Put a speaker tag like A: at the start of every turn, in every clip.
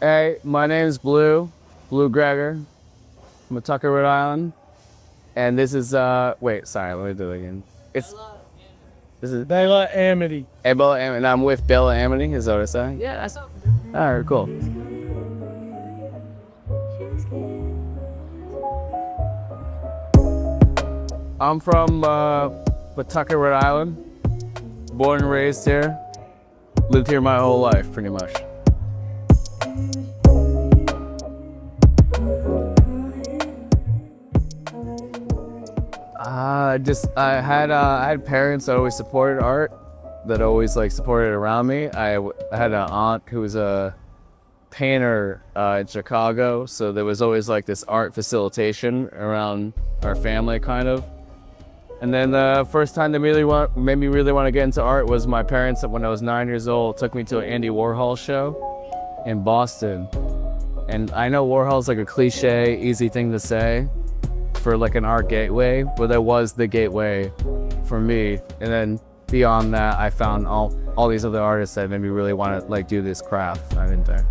A: Hey, my name is Blue Gregor. I'm a Tucker, Rhode Island. And this is, wait, sorry, let me do it again. It's, this is
B: Bella Amity.
A: Bella and I'm with Bella Amity, is that what I say? Yeah, that's all right, cool. I'm from, Pawtucket, Rhode Island. Born and raised here. Lived here my whole life, pretty much. I had parents that always supported art, that always like supported around me. I had an aunt who was a painter in Chicago, so there was always like this art facilitation around our family, kind of. And then the first time that made me really want to get into art was my parents, when I was 9 years old, took me to an Andy Warhol show in Boston. And I know Warhol's like a cliche, easy thing to say for like an art gateway, but that was the gateway for me. And then beyond that, I found all these other artists that made me really want to like do this craft. I didn't there.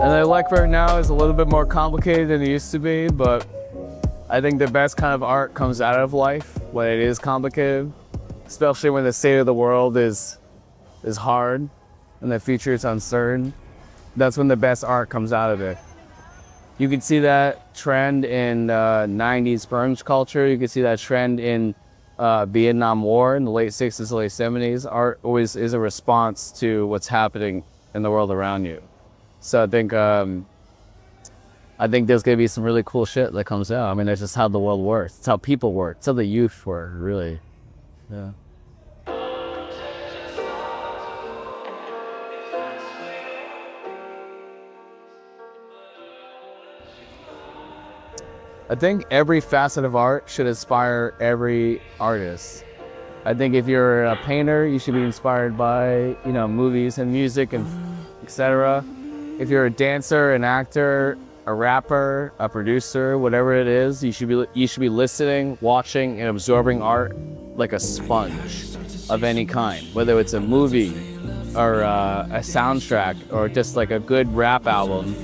A: And I like right now is a little bit more complicated than it used to be, but I think the best kind of art comes out of life when it is complicated, especially when the state of the world is hard and the future is uncertain. That's when the best art comes out of it. You can see that trend in 90s grunge culture. You can see that trend in Vietnam War in the late 60s, late 70s. Art always is a response to what's happening in the world around you. So I think there's gonna be some really cool shit that comes out. I mean, that's just how the world works. It's how people work. It's how the youth work, really. Yeah. I think every facet of art should inspire every artist. I think if you're a painter, you should be inspired by, movies and music and etc. If you're a dancer, an actor, a rapper, a producer, whatever it is, you should be listening, watching, and absorbing art like a sponge of any kind. Whether it's a movie or a soundtrack or just like a good rap album,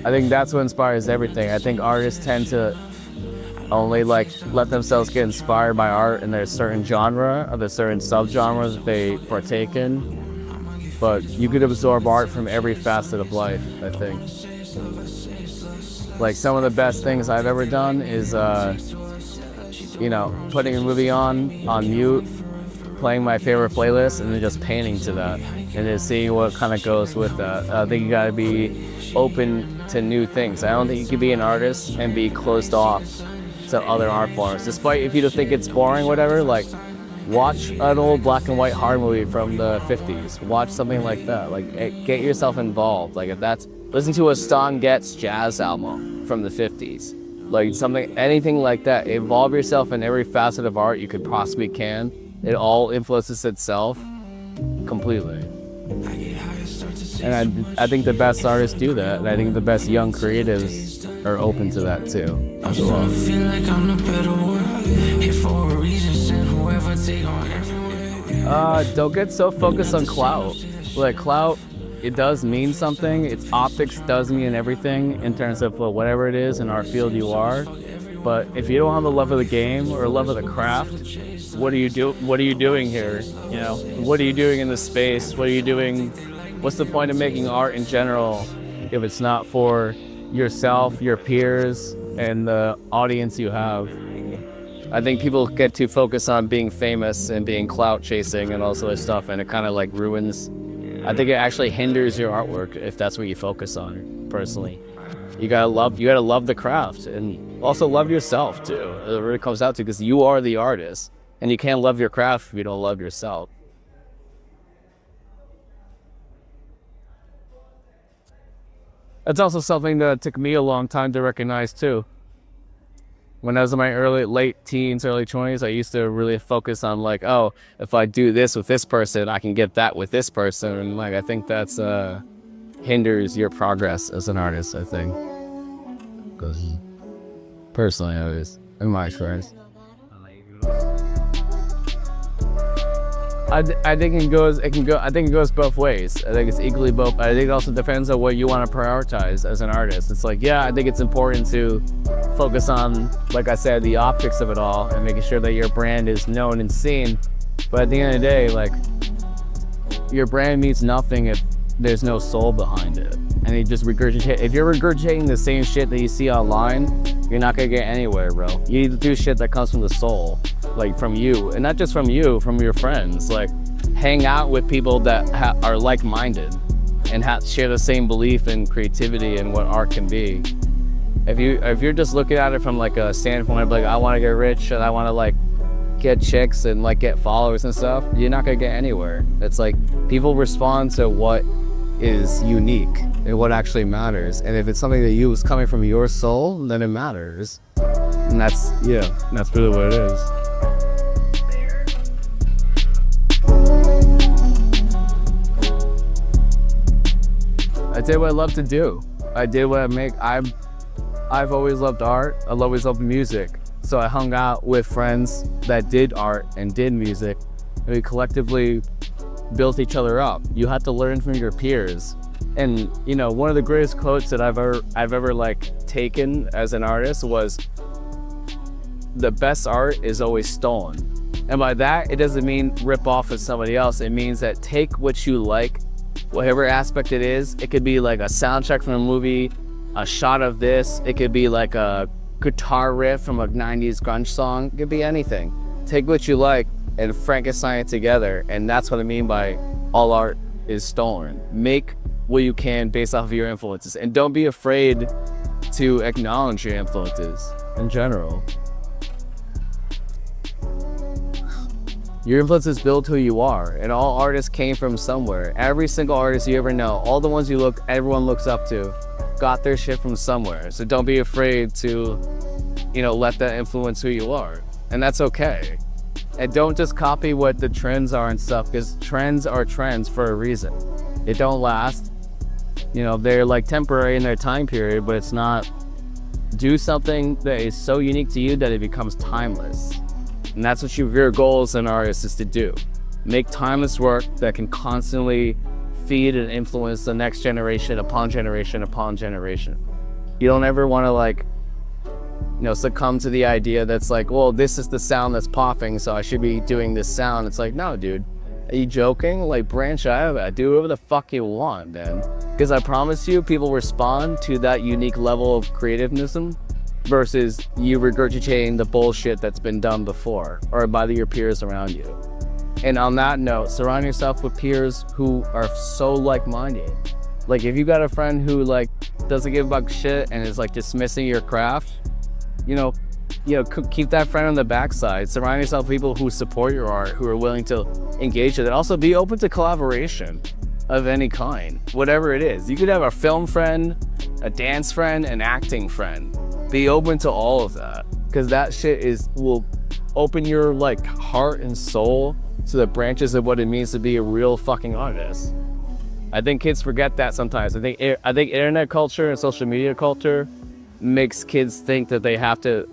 A: I think that's what inspires everything. I think artists tend to only like let themselves get inspired by art in their certain genre or the certain subgenres that they partake in. But you could absorb art from every facet of life, I think. Like some of the best things I've ever done is, putting a movie on mute, playing my favorite playlist, and then just painting to that, and then seeing what kind of goes with that. I think you gotta be open to new things. I don't think you can be an artist and be closed off to other art forms. Despite if you don't think it's boring, whatever, like watch an old black and white horror movie from the 50s. Watch something like that. Like get yourself involved. Like if that's, listen to a Stan Getz jazz album from the 50s. Like anything like that. Involve yourself in every facet of art you could possibly can. It all influences itself completely. And I think the best artists do that, and I think the best young creatives are open to that too. As well. Don't get so focused on clout. Like clout, it does mean something. Its optics does mean everything in terms of whatever it is in our field you are. But if you don't have the love of the game or love of the craft, what are you doing here? What are you doing in this space? What are you doing? What's the point of making art in general if it's not for yourself, your peers, and the audience you have? I think people get too focused on being famous and being clout chasing and all sort of stuff, and it kind of like ruins. I think it actually hinders your artwork if that's what you focus on. Personally, you gotta love the craft and also love yourself too. It really comes out to, because you are the artist, and you can't love your craft if you don't love yourself. That's also something that took me a long time to recognize too. When I was in my late teens, early 20s, I used to really focus on like, oh, if I do this with this person, I can get that with this person. And like, I think that's hinders your progress as an artist, I think. Personally, always, in my experience. I think I think it goes both ways. I think it's equally both. I think it also depends on what you want to prioritize as an artist. It's like, yeah, I think it's important to focus on, like I said, the optics of it all and making sure that your brand is known and seen. But at the end of the day, like, your brand means nothing if there's no soul behind it. And you just regurgitate. If you're regurgitating the same shit that you see online, you're not gonna get anywhere, bro. You need to do shit that comes from the soul, like from you, and not just from you, from your friends. Like, hang out with people that are like-minded and share the same belief in creativity and what art can be. If you're just looking at it from like a standpoint of like, I want to get rich and I want to like get chicks and like get followers and stuff, you're not gonna get anywhere. It's like, people respond to what is unique and what actually matters, and if it's something that you is coming from your soul, then it matters. And that's really what it is. I did what I love to do. I did what I make. I've always loved art. I've always loved music. So I hung out with friends that did art and did music, and we collectively built each other up. You have to learn from your peers. And you know, one of the greatest quotes that I've ever like taken as an artist was, the best art is always stolen. And by that, it doesn't mean rip off of somebody else. It means that take what you like, whatever aspect it is. It could be like a soundtrack from a movie, a shot of this. It could be like a guitar riff from a 90s grunge song. It could be anything. Take what you like and Frankenstein it together. And that's what I mean by all art is stolen. Make what you can based off of your influences, and don't be afraid to acknowledge your influences in general. Your influences build who you are, and all artists came from somewhere. Every single artist you ever know, all the ones everyone looks up to, got their shit from somewhere. So don't be afraid to, you know, let that influence who you are, and that's okay. And don't just copy what the trends are and stuff, because trends are trends for a reason. It don't last. You know, they're like temporary in their time period, but it's not. Do something that is so unique to you that it becomes timeless. And that's what your goal as an artist is to do. Make timeless work that can constantly feed and influence the next generation upon generation upon generation. You don't ever want to like, you know, succumb to the idea that's like, well, this is the sound that's popping, so I should be doing this sound. It's like, no, dude, are you joking? Like, branch out of that. Do whatever the fuck you want, man. Because I promise you, people respond to that unique level of creativism versus you regurgitating the bullshit that's been done before or by your peers around you. And on that note, surround yourself with peers who are so like-minded. Like, if you got a friend who like doesn't give a fuck shit and is like dismissing your craft, you know, keep that friend on the backside. Surround yourself with people who support your art, who are willing to engage with it. Also, be open to collaboration of any kind, whatever it is. You could have a film friend, a dance friend, an acting friend. Be open to all of that, because that shit will open your like heart and soul to the branches of what it means to be a real fucking artist. I think kids forget that sometimes. I think internet culture and social media culture makes kids think that they have to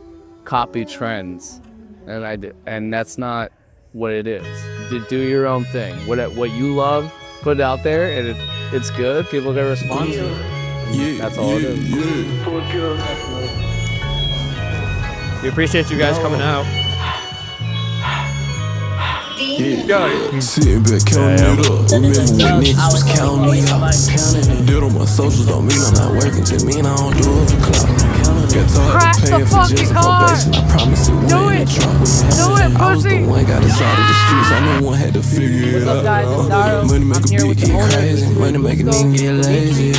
A: copy trends, and that's not what it is. Do your own thing. What you love, put it out there, and it's good. People are gonna respond to it. Yeah, that's all it is.
B: We appreciate you guys coming out.
C: Sitting back counting it up. Remember when niggas was counting me up. Did on my socials don't mean I'm not working, just mean I don't do it for clout. Got tired of paying for just probation. I promise it won't in the truck. I was the one got us out of the streets. I'm the one had to figure it out. Money make a bitch get crazy. Money make a nigga get lazy.